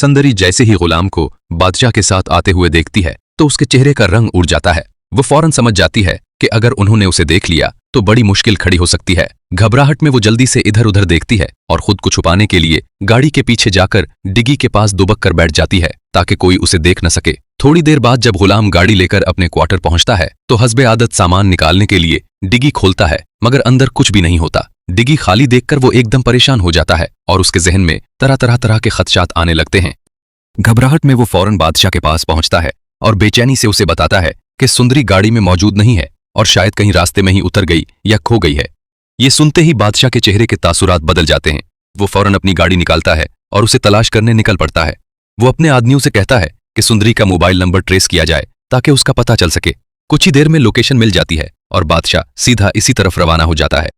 संदरी जैसे ही गुलाम को बादशाह के साथ आते हुए देखती है तो उसके चेहरे का रंग उड़ जाता है। वो फौरन समझ जाती है कि अगर उन्होंने उसे देख लिया तो बड़ी मुश्किल खड़ी हो सकती है। घबराहट में वो जल्दी से इधर उधर देखती है और खुद को छुपाने के लिए गाड़ी के पीछे जाकर डिग्गी के पास दुबक कर बैठ जाती है ताकि कोई उसे देख न सके। थोड़ी देर बाद जब गुलाम गाड़ी लेकर अपने क्वार्टर पहुंचता है तो हस्बे आदत सामान निकालने के लिए डिग्गी खोलता है, मगर अंदर कुछ भी नहीं होता। डिग्गी खाली देखकर वो एकदम परेशान हो जाता है और उसके जहन में तरह के खदशात आने लगते हैं। घबराहट में वो फौरन बादशाह के पास पहुंचता है और बेचैनी से उसे बताता है कि सुंदरी गाड़ी में मौजूद नहीं है और शायद कहीं रास्ते में ही उतर गई या खो गई है। ये सुनते ही बादशाह के चेहरे के तासुरात बदल जाते हैं। वो फौरन अपनी गाड़ी निकालता है और उसे तलाश करने निकल पड़ता है। वो अपने आदमियों से कहता है कि सुंदरी का मोबाइल नंबर ट्रेस किया जाए ताकि उसका पता चल सके। कुछ ही देर में लोकेशन मिल जाती है और बादशाह सीधा इसी तरफ रवाना हो जाता है।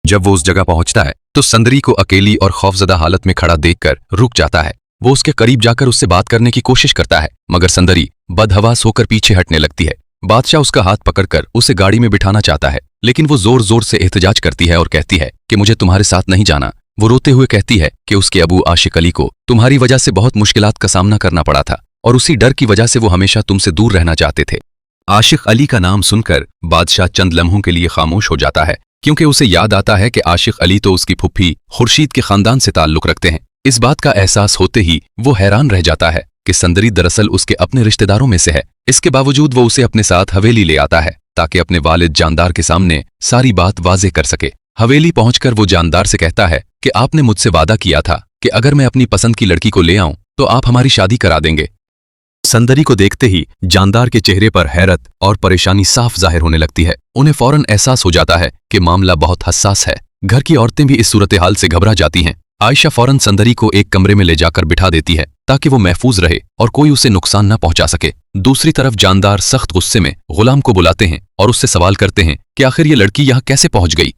जब वो उस जगह पहुंचता है तो सुंदरी को अकेली और खौफजदा हालत में खड़ा देखकर रुक जाता है। वो उसके करीब जाकर उससे बात करने की कोशिश करता है, मगर सुंदरी बदहवास होकर पीछे हटने लगती है। बादशाह उसका हाथ पकड़कर उसे गाड़ी में बिठाना चाहता है, लेकिन वो जोर जोर से एहतजाज करती है और कहती है कि मुझे तुम्हारे साथ नहीं जाना। वो रोते हुए कहती है कि उसके अबू आशिक अली को तुम्हारी वजह से बहुत मुश्किलात का सामना करना पड़ा था और उसी डर की वजह से वो हमेशा तुमसे दूर रहना चाहते थे। आशिक अली का नाम सुनकर बादशाह चंद लम्हों के लिए खामोश हो जाता है, क्योंकि उसे याद आता है कि आशिक अली तो उसकी फुफ्फी खुर्शीद के खानदान से ताल्लुक रखते हैं। इस बात का एहसास होते ही वो हैरान रह जाता है कि सुंदरी दरअसल उसके अपने रिश्तेदारों में से है। इसके बावजूद वो उसे अपने साथ हवेली ले आता है ताकि अपने वालिद जानदार के सामने सारी बात वाज़ेह कर सके। हवेली पहुंचकर वो जानदार से कहता है कि आपने मुझसे वादा किया था कि अगर मैं अपनी पसंद की लड़की को ले आऊं तो आप हमारी शादी करा देंगे। सुंदरी को देखते ही जानदार के चेहरे पर हैरत और परेशानी साफ जाहिर होने लगती है। उन्हें फौरन एहसास हो जाता है कि मामला बहुत हसास है। घर की औरतें भी इस सूरत हाल से घबरा जाती हैं। आयशा फौरन सुंदरी को एक कमरे में ले जाकर बिठा देती है ताकि वो महफूज रहे और कोई उसे नुकसान न पहुंचा सके। दूसरी तरफ जानदार सख्त गुस्से में गुलाम को बुलाते हैं और उससे सवाल करते हैं कि आखिर ये लड़की यहाँ कैसे पहुंच गई।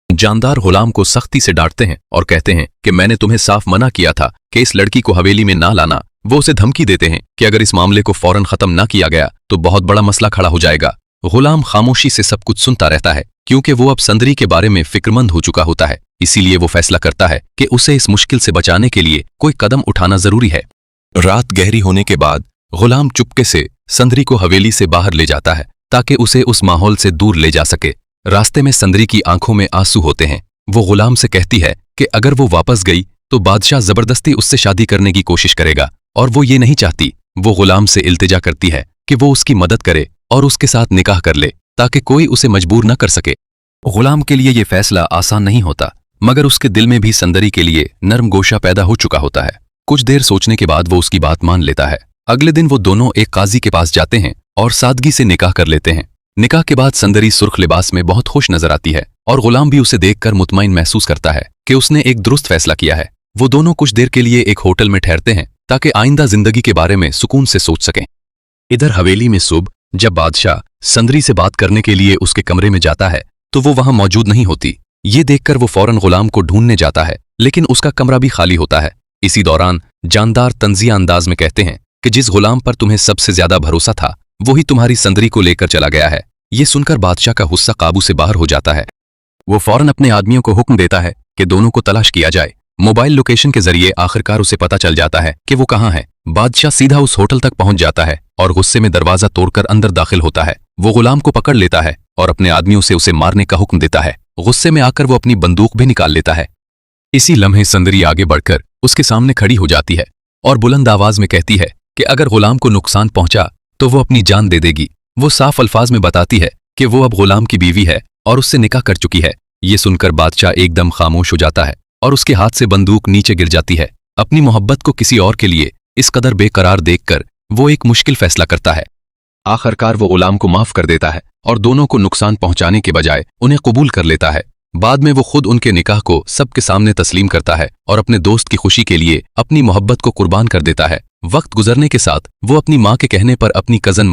जानदार गुलाम को सख्ती से डांटते हैं और कहते हैं कि मैंने तुम्हें साफ मना किया था कि इस लड़की को हवेली में ना लाना। वो उसे धमकी देते हैं कि अगर इस मामले को फौरन खत्म न किया गया तो बहुत बड़ा मसला खड़ा हो जाएगा। गुलाम खामोशी से सब कुछ सुनता रहता है, क्योंकि वो अब सुंदरी के बारे में फिक्रमंद हो चुका होता है। इसीलिए वो फैसला करता है कि उसे इस मुश्किल से बचाने के लिए कोई कदम उठाना जरूरी है। रात गहरी होने के बाद गुलाम चुपके से सुंदरी को हवेली से बाहर ले जाता है ताकि उसे उस माहौल से दूर ले जा सके। रास्ते में सुंदरी की आंखों में आंसू होते हैं। वो गुलाम से कहती है कि अगर वो वापस गई तो बादशाह जबरदस्ती उससे शादी करने की कोशिश करेगा और वो ये नहीं चाहती। वो गुलाम से इल्तिजा करती है कि वो उसकी मदद करे और उसके साथ निकाह कर ले ताकि कोई उसे मजबूर न कर सके। गुलाम के लिए ये फैसला आसान नहीं होता, मगर उसके दिल में भी सुंदरी के लिए नरम गोशा पैदा हो चुका होता है। कुछ देर सोचने के बाद वो उसकी बात मान लेता है। अगले दिन वो दोनों एक काजी के पास जाते हैं और सादगी से निकाह कर लेते हैं। निकाह के बाद सुंदरी सुर्ख लिबास में बहुत खुश नजर आती है और गुलाम भी उसे देखकर मुतमईन महसूस करता है कि उसने एक दुरुस्त फैसला किया है। वो दोनों कुछ देर के लिए एक होटल में ठहरते हैं ताकि आइंदा जिंदगी के बारे में सुकून से सोच सकें। इधर हवेली में सुबह जब बादशाह सुंदरी से बात करने के लिए उसके कमरे में जाता है तो वो वहां मौजूद नहीं होती। ये देखकर वो फौरन गुलाम को ढूंढने जाता है, लेकिन उसका कमरा भी खाली होता है। इसी दौरान जानदार तंजिया अंदाज में कहते हैं कि जिस गुलाम पर तुम्हें सबसे ज्यादा भरोसा था वही तुम्हारी सुंदरी को लेकर चला गया है। ये सुनकर बादशाह का गुस्सा काबू से बाहर हो जाता है। वो फौरन अपने आदमियों को हुक्म देता है कि दोनों को तलाश किया जाए। मोबाइल लोकेशन के जरिए आखिरकार उसे पता चल जाता है कि वो कहाँ है। बादशाह सीधा उस होटल तक पहुंच जाता है और गुस्से में दरवाजा तोड़कर अंदर दाखिल होता है। वो गुलाम को पकड़ लेता है और अपने आदमियों से उसे मारने का हुक्म देता है। गुस्से में आकर वो अपनी बंदूक भी निकाल लेता है। इसी लम्हे सुंदरी आगे बढ़कर उसके सामने खड़ी हो जाती है और बुलंद आवाज में कहती है कि अगर गुलाम को नुकसान पहुंचा तो वो अपनी जान दे देगी। वो साफ अल्फाज में बताती है कि वो अब गुलाम की बीवी है और उससे निकाह कर चुकी है। ये सुनकर बादशाह एकदम खामोश हो जाता है और उसके हाथ से बंदूक नीचे गिर जाती है। अपनी मोहब्बत को किसी और के लिए इस कदर बेकरार देखकर वो एक मुश्किल फैसला करता है। आखिरकार वो गुलाम को माफ कर देता है और दोनों को नुकसान पहुंचाने के बजाय उन्हें कबूल कर लेता है। बाद में वो खुद उनके निकाह को सबके सामने तस्लीम करता है और अपने दोस्त की खुशी के लिए अपनी मोहब्बत को कुर्बान कर देता है। वक्त गुजरने के साथ वो अपनी माँ के कहने पर अपनी कजन